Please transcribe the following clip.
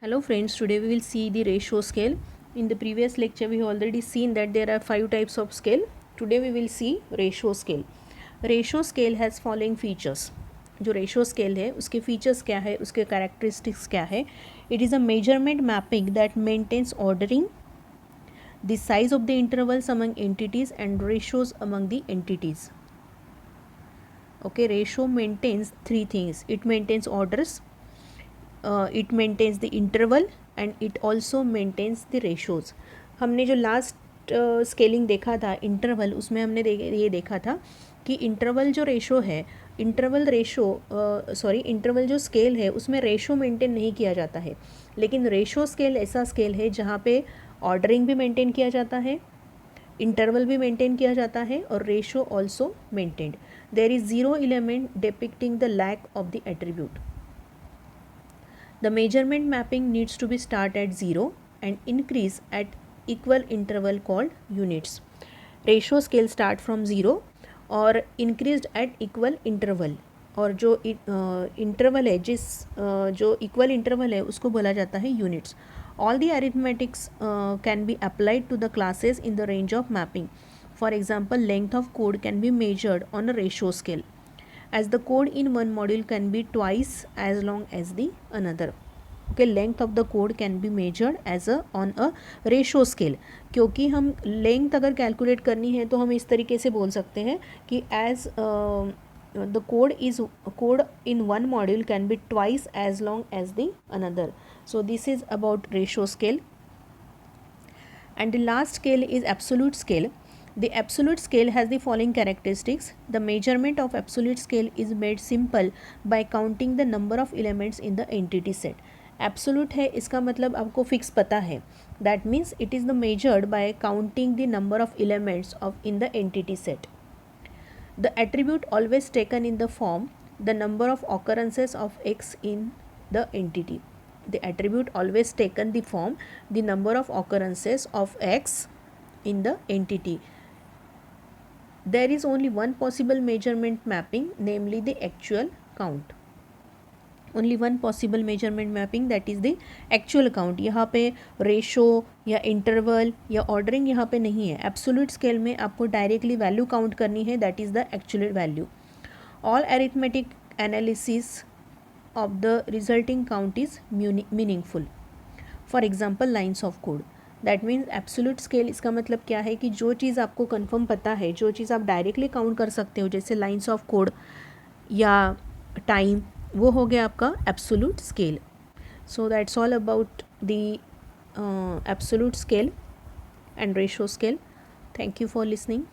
Hello friends, today we will see the ratio scale. In the previous lecture we have already seen that there are 5 types of scale. Today we will see ratio scale. Ratio scale has following features. जो ratio scale है उसके features क्या है, उसके characteristics क्या है. It is a measurement mapping that maintains ordering the size of the intervals among entities and ratios among the entities. Okay, ratio maintains three things. It maintains orders, it maintains the interval and it also maintains the ratios. हमने जो last scaling देखा था interval, उसमें हमने ये देखा था कि इंटरवल जो रेशो है, इंटरवल जो स्केल है उसमें रेशो मेंटेन नहीं किया जाता है. लेकिन रेशो स्केल ऐसा स्केल है जहाँ पे ऑर्डरिंग भी मेंटेन किया जाता है, इंटरवल भी मेंटेन किया जाता है और ratio also maintained. There is zero element depicting the lack of the attribute. The measurement mapping needs to be start at 0 and increase at equal interval called units. Ratio scale start from 0 और increased at equal interval, और जो interval है जो equal interval है उसको बोला जाता है units. All the arithmetics can be applied to the classes in the range of mapping. For example, length of code can be measured on a ratio scale, as the code in one module can be twice as long as the another. Okay, length of the code can be measured as on a ratio scale. क्योंकि हम length अगर calculate करनी है तो हम इस तरीके से बोल सकते हैं कि as the code in one module can be twice as long as the another. So this is about ratio scale. And the last scale is absolute scale. The absolute scale has the following characteristics. The measurement of absolute scale is made simple by counting the number of elements in the entity set. Absolute है इसका मतलब आपको fix पता है. That means it is the measured by counting the number of elements of in the entity set. The attribute always taken in the form the number of occurrences of x in the entity. The attribute always taken the form the number of occurrences of x in the entity. There is only one possible measurement mapping, namely the actual count. Only one possible measurement mapping, that is the actual count. यहाँ पे ratio या interval या ordering यहाँ पे नहीं है. Absolute scale में आपको डायरेक्टली वैल्यू काउंट करनी है, that is the actual value. All arithmetic analysis of the resulting count is meaningful. For example, lines of code. That means absolute scale इसका मतलब क्या है कि जो चीज़ आपको कंफर्म पता है, जो चीज़ आप डायरेक्टली काउंट कर सकते हो, जैसे लाइन्स ऑफ कोड या टाइम, वो हो गया आपका absolute scale. So that's all about the absolute scale and ratio scale. Thank you for listening.